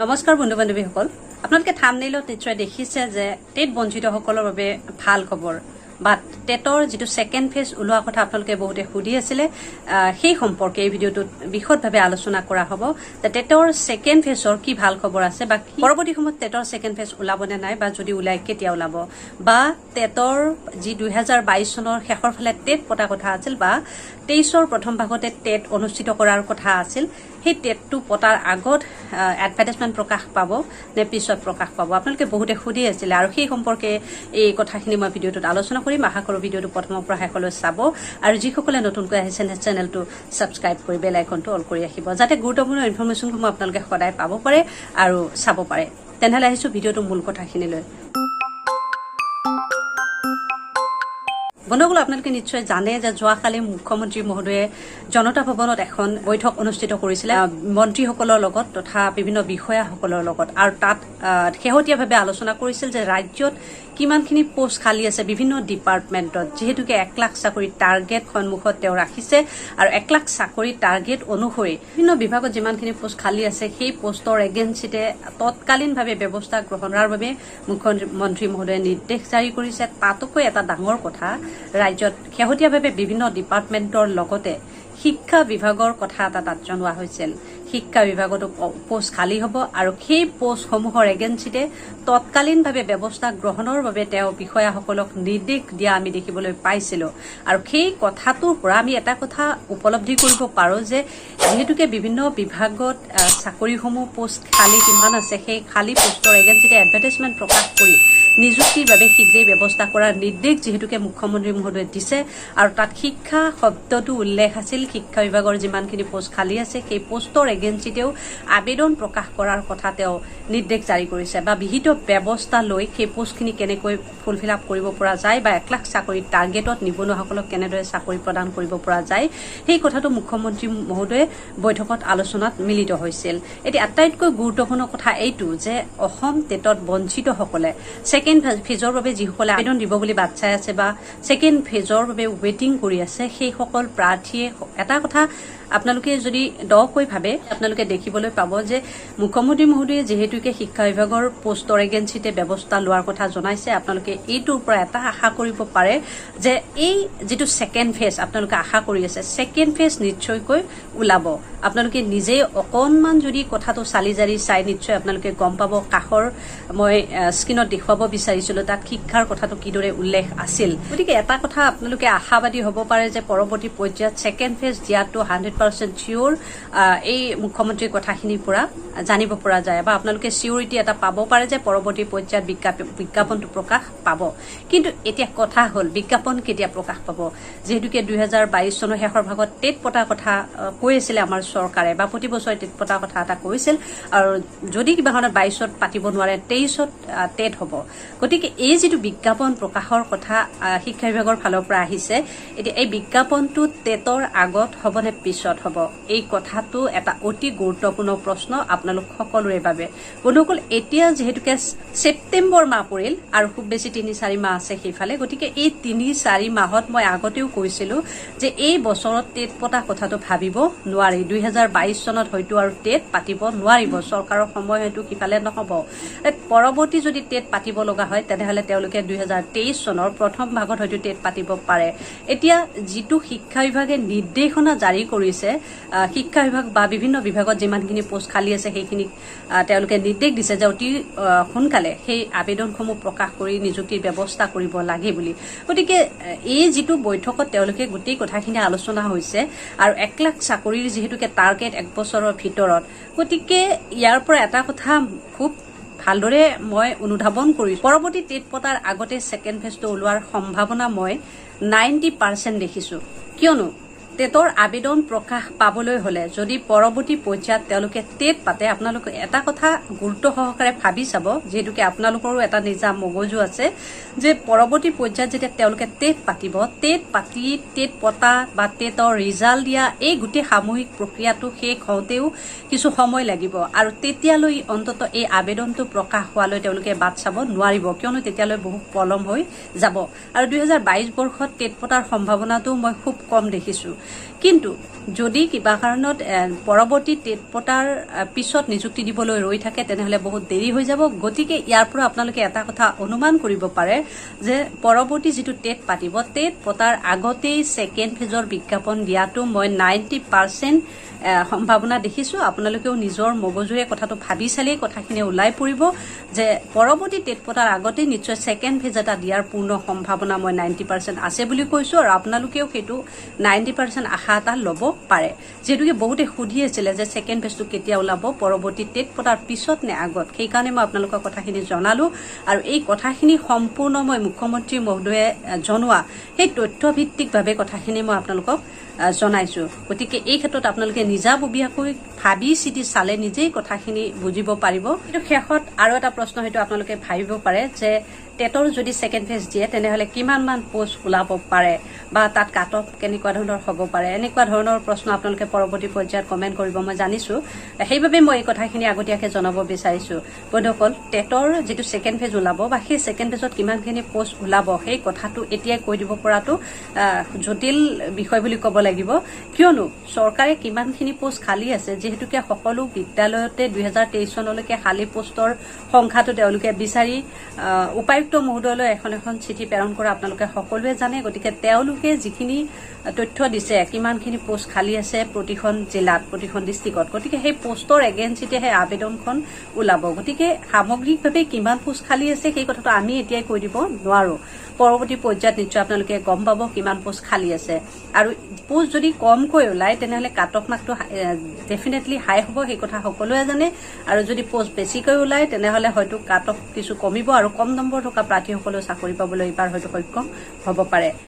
নমস্কাৰ বন্ধু বান্ধৱীসকল আপোনালোকে থাম্বনেইলত নিশ্চয় দেখিছে যে টেট বঞ্চিতসকলৰ বাবে ভাল খবৰ বা টেটৰ যেটো সেকেন্ড ফেজ ওলোৱা কথা আপোনালোকে বহুতে সুধি আছিল সেই সম্পৰ্কে এই ভিডিওটোত বিশদভাৱে আলোচনা কৰা হ'ব যে টেটৰ সেকেন্ড ফেজৰ কি ভাল খবৰ আছে বা পৰৱৰ্তী সময়ত টেটৰ সেকেন্ড ফেজ ওলাবনে নাই বা যদি ওলাই কেতিয়া ওলাব বা টেটৰ যি 2022 চনৰ শেষৰ ফালে টেট পতা কথা আছিল বা 23ৰ প্ৰথম ভাগতে টেট অনুষ্ঠিত কৰাৰ কথা আছিল সেই টেটটো পতাৰ আগত এডভাৰটাইজমেন্ট প্ৰকাশ পাব নে পিছত প্ৰকাশ পাব আপোনালোকে বহুতে সুধি আছিল আৰু সেই সম্পৰ্কে এই কথাখিনি মই ভিডিওটোত আলোচনা কৰিম আশা কৰো ভিডিওটো প্ৰথমৰ পৰা শেষলৈ চাব আৰু যিসকলে নতুনকৈ আহিছে চেনেলটো সাবস্ক্ৰাইব কৰি বেল আইকনটো অল কৰি ৰাখিব যাতে গুৰুত্বপূৰ্ণ ইনফৰমেশনসমূহ আপোনালোকে সদায় পাব পাৰে আৰু চাব পাৰে তেনেহলে আহিছো ভিডিওটো মূল কথাখিনিলৈ বন্ধুসকল আপোনালোকে নিশ্চয় জানে যে যোৱাকালি মুখ্যমন্ত্ৰী মহোদয়ে জনতা ভৱনত এখন বৈঠক অনুষ্ঠিত কৰিছিল মন্ত্ৰীসকলৰ লগত তথা বিভিন্ন বিষয়াসকলৰ লগত আৰু তাত শেহতীয়াভাৱে আলোচনা কৰিছিল যে ৰাজ্যত কিমানখিনি পোষ্ট খালি আছে বিভিন্ন ডিপাৰ্টমেন্টত যেহেতুকে 1 লাখ চাকৰি টাৰ্গেট সন্মুখত তেওঁ ৰাখিছে আৰু 1 লাখ চাকৰি টাৰ্গেট অনুসৰি বিভিন্ন বিভাগত যিমানখিনি পোষ্ট খালি আছে সেই পোষ্টৰ এগেন্সিতে তৎকালীনভাৱে ব্যৱস্থা গ্ৰহণৰ বাবে মুখ্যমন্ত্ৰী মহোদয়ে নিৰ্দেশ জাৰি কৰিছে তাতকৈ এটা ডাঙৰ কথা ৰাজ্যত শেহতীয়াভাৱে বিভিন্ন ডিপাৰ্টমেন্টৰ লগতে শিক্ষা বিভাগৰ কথা এটা তাত জনোৱা হৈছিল শিক্ষা বিভাগতো পোষ্ট খালি হ'ব আৰু সেই পোষ্টসমূহৰ এগেন্সিতে তৎকালীনভাৱে ব্যৱস্থা গ্ৰহণৰ বাবে তেওঁ বিষয়াসকলক নিৰ্দেশ দিয়া আমি দেখিবলৈ পাইছিলো আৰু সেই কথাটোৰ পৰা আমি এটা কথা উপলব্ধি কৰিব পাৰো যে যেহেতুকে বিভিন্ন বিভাগত চাকৰিসমূহ পোষ্ট খালি কিমান আছে সেই খালি পোষ্টৰ এগেন্সিতে এডভাৰটাইজমেন্ট প্ৰকাশ কৰি নিযুক্তিৰ বাবে শীঘ্ৰেই ব্যৱস্থা কৰাৰ নিৰ্দেশ যেহেতুকে মুখ্যমন্ত্ৰী মহোদয়ে দিছে আৰু তাত শিক্ষা শব্দটো উল্লেখ আছিল শিক্ষা বিভাগৰ যিমানখিনি পোষ্ট খালি আছে সেই পোষ্টৰ এগেন্সিতেও আবেদন প্ৰকাশ কৰাৰ কথা তেওঁ নিৰ্দেশ জাৰি কৰিছে বা বিহিত ব্যৱস্থা লৈ সেই পোষ্টখিনি কেনেকৈ ফুলফিল আপ কৰিব পৰা যায় বা 1 লাখ চাকৰি টাৰ্গেটত নিবনুৱাসকলক কেনেদৰে চাকৰি প্ৰদান কৰিব পৰা যায় সেই কথাটো মুখ্যমন্ত্ৰী মহোদয়ে বৈঠকত আলোচনাত মিলিত হৈছিল এতিয়া আটাইতকৈ গুৰুত্বপূৰ্ণ কথা এইটো যে অসম টেটত বঞ্চিতসকলে সেকেন্ড ফেজৰ বাবে যিসকলে আবেদন দিব বুলি বাট চাই আছে বা সেকেন্ড ফেজৰ বাবে ৱেটিং কৰি আছে সেই সকল প্ৰাৰ্থীয়ে এটা কথা আপোনালোকে যদি দকৈ ভাবে আপোনালোকে দেখিবলৈ পাব যে মুখ্যমন্ত্ৰী মহোদয়ে যেহেতুকে শিক্ষা বিভাগৰ পোষ্টৰ এগেন্সিতে ব্যৱস্থা লোৱাৰ কথা জনাইছে আপোনালোকে এইটোৰ পৰা এটা আশা কৰিব পাৰে যে এই যেটো সেকেন্ড ফেজ আপোনালোকে আশা কৰি আছে সেকেন্ড ফেজ নিশ্চয়কৈ ওলাব আপোনালোকে নিজে অকনমান যদি কথাটো চালি জাৰি চাই নিশ্চয় আপোনালোকে গম পাব কাখৰ মই স্ক্ৰিনত দেখুৱাব বিচাৰিছিলো তাত শিক্ষাৰ কথাটো কিদৰে উল্লেখ আছিল গতিকে এটা কথা আপোনালোকে আশাবাদী হ'ব পাৰে যে পৰৱৰ্তী পৰ্যায়ত সেকেন্ড ফেজ দিয়াটো 100% চিউৰ এই মুখ্যমন্ত্ৰীৰ কথাখিনিৰ পৰা জানিব পৰা যায় বা আপোনালোকে চিউৰিটি এটা পাব পাৰে যে পৰৱৰ্তী পৰ্যায়ত বিজ্ঞাপনটো প্ৰকাশ পাব কিন্তু এতিয়া কথা হ'ল বিজ্ঞাপন কেতিয়া প্ৰকাশ পাব যেহেতুকে 2022 চনৰ শেষৰ ভাগত টেট পতা কথা কৈ আছিল আমাৰ চৰকাৰে বা প্ৰতি বছৰে টেট পতা কথা এটা কৈছিল আৰু যদি কিবা কাৰণত 22ত পাতিব নোৱাৰে 23ত টেট হ'ব গতিকে এই যেটো বিজ্ঞাপন প্ৰকাশৰ কথা শিক্ষা বিভাগৰ ফালৰ পৰা আহিছে এতিয়া এই বিজ্ঞাপনটো টেটৰ আগত হ'ব নে পিছত হ'ব এই কথাটো এটা অতি গুৰুত্বপূৰ্ণ প্ৰশ্ন আপোনালোক সকলোৰে বাবে বন্ধুসকল এতিয়া যেহেতুকে সেপ্টেম্বৰ মাহ পৰিল আৰু খুব বেছি 3-4 মাহ আছে সেইফালে গতিকে এই 3-4 মাহত মই আগতেও কৈছিলো যে এই বছৰত টেট পতা কথাটো ভাবিব নোৱাৰি 2022 চনত হয়তো আৰু টেট পাতিব নোৱাৰিব চৰকাৰৰ সময় হয়তো কিফালে নহব পৰৱৰ্তী যদি টেট পাতিব লগা হয় তেনেহলে তেওঁলোকে 2023 চনৰ প্ৰথম ভাগত হয়তো টেট পাতিব পাৰে এতিয়া যেটো শিক্ষা বিভাগে নিৰ্দেশনা জাৰি কৰিছে শিক্ষা বিভাগ বা বিভিন্ন বিভাগত যিমানখিনি পোষ্ট খালি আছে সেইখিনি তেওঁলোকে নিৰ্দেশ দিছে যে অতি সোনকালে সেই আবেদনসমূহ প্ৰকাশ কৰি নিযুক্তিৰ ব্যৱস্থা কৰিব লাগে বুলি গতিকে এই যেটো বৈঠকত তেওঁলোকে গোটেই কথাখিনি আলোচনা হৈছে আৰু 1 লাখ চাকৰিৰ যেহেতুকে টাৰ্গেট 1 বছৰৰ ভিতৰত গতিকে ইয়াৰ পৰা এটা কথা খুব ভালদৰে মই অনুধাৱন কৰিছো পৰৱৰ্তী টেট পতাৰ আগতে সেকেন্ড ফেজটো ওলোৱাৰ সম্ভাৱনা মই 90% দেখিছো কিয়নো টেটৰ আবেদন প্ৰকাশ পাবলৈ হলে যদি পৰৱৰ্তী পৰ্যায়ত তেওঁলোকে টেট পাতে আপোনালোকে এটা কথা গুৰুত্ব সহকাৰে ভাবি চাব যেহেতুকে আপোনালোকৰো এটা নিজা মগজু আছে যে পৰৱৰ্তী পৰ্যায়ত যেতিয়া তেওঁলোকে টেট পাতিব টেট পাতি টেট পতা বা টেটৰ ৰিজাল্ট দিয়া এই গোটেই সামূহিক প্ৰক্ৰিয়াটো শেষ হওঁতেও কিছু সময় লাগিব আৰু তেতিয়ালৈ অন্তত এই আবেদনটো প্ৰকাশ হোৱালৈ তেওঁলোকে বাট চাব নোৱাৰিব কিয়নো তেতিয়ালৈ বহু পলম হৈ যাব আৰু 2022 বৰ্ষত টেট পতাৰ সম্ভাৱনাটো মই খুব কম দেখিছো কিন্তু যদি কিবা কাৰণত পৰৱৰ্তী টেট পতাৰ পিছত নিযুক্তি দিবলৈ ৰৈ থাকে তেনেহলে বহুত দেৰি হৈ যাব। গতিকে ইয়াৰ পৰা আপোনালোকে এটা কথা অনুমান কৰিব পাৰে যে পৰৱৰ্তী যিটো টেট পাতিব, টেট পতাৰ আগতেই ছেকেণ্ড ফেজৰ বিজ্ঞাপন দিয়াটো মই 90% সম্ভাৱনা দেখিছো। আপোনালোকেও নিজৰ মগজুৰে কথাটো ভাবি চালেই কথাখিনি ওলাই পৰিব যে পৰৱৰ্তী টেট পতাৰ আগতেই নিশ্চয় ছেকেণ্ড ফেজ এটা দিয়াৰ পূৰ্ণ সম্ভাৱনা মই 90% আছে বুলি কৈছো। আৰু আপোনালোকেও সেইটো 90% আশা এটা ল'ব পাৰে। যিহেতুকে বহুতে সুধি আছিলে যে ছেকেণ্ড ফেজটো কেতিয়া ওলাব, পৰৱৰ্তী টেট পতাৰ পিছত নে আগত, সেইকাৰণে মই আপোনালোকৰ কথাখিনি জনালো। আৰু এই কথাখিনি সম্পূৰ্ণ মই মুখ্যমন্ত্ৰী মহোদয়ে জনোৱা সেই তথ্যভিত্তিকভাৱে কথাখিনি মই আপোনালোকক জনাইছো। গতিকে এই ক্ষেত্ৰত আপোনালোকে নিজাববীয়াকৈ ভাবি চিটি চালে নিজেই কথাখিনি বুজিব পাৰিব। কিন্তু শেষত আৰু এটা প্ৰশ্ন হয়তো আপোনালোকে ভাবিব পাৰে যে টেটৰ যদি ছেকেণ্ড ফেজ দিয়ে তেনেহলে কিমান মান পোষ্ট ওলাব পাৰে বা তাত কাট অফ কেনেকুৱা ধৰণৰ হ'ব পাৰে, এনেকুৱা ধৰণৰ প্ৰশ্ন আপোনালোকে পৰৱৰ্তী পৰ্যায়ত কমেণ্ট কৰিব মই জানিছো। সেইবাবে মই এই কথাখিনি আগতীয়াকৈ জনাব বিচাৰিছো। বন্ধুসকল, টেটৰ যিটো ছেকেণ্ড ফেজ ওলাব বা সেই ছেকেণ্ড ফেজত কিমানখিনি পোষ্ট ওলাব সেই কথাটো এতিয়াই কৈ দিব পৰাটো জটিল বিষয় বুলি ক'ব লাগিব। কিয়নো চৰকাৰে কিমানখিনি পোষ্ট খালী আছে, যিহেতুকে সকলো বিদ্যালয়তে 2023 চনলৈকে খালী পোষ্টৰ সংখ্যাটো তেওঁলোকে বিচাৰি উপায়ুক্ত মহোদয়লৈ এখন চিঠি প্ৰেৰণ কৰা আপোনালোকে সকলোৱে জানে। গতিকে তেওঁলোকে যিখিনি তথ্য দিছে কিমানখিনি পোষ্ট খালী আছে প্ৰতিখন জিলাত, প্ৰতিখন ডিষ্ট্ৰিক্টত, গতিকে সেই পোষ্টৰ এগেইনষ্টে সেই আবেদনখন ওলাব। গতিকে সামগ্ৰিকভাৱে কিমান পোষ্ট খালী আছে সেই কথাটো আমি এতিয়াই কৈ দিব নোৱাৰো। পৰৱৰ্তী পৰ্যায়ত নিশ্চয় আপোনালোকে গম পাব কিমান পোষ্ট খালী আছে। আৰু পোষ্ট যদি কমকৈ ওলায় তেনেহলে কাট অফ মাৰ্কটো ডেফিনেটলি হাই হ'ব, সেই কথা সকলোৱে জানে। আৰু যদি পোষ্ট বেছিকৈ ওলায় তেনেহলে হয়তো কাট অফ কিছু কমিব আৰু কম নম্বৰ থকা প্ৰাৰ্থীসকলেও চাকৰি পাবলৈ এইবাৰ হয়তো সক্ষম হ'ব পাৰে।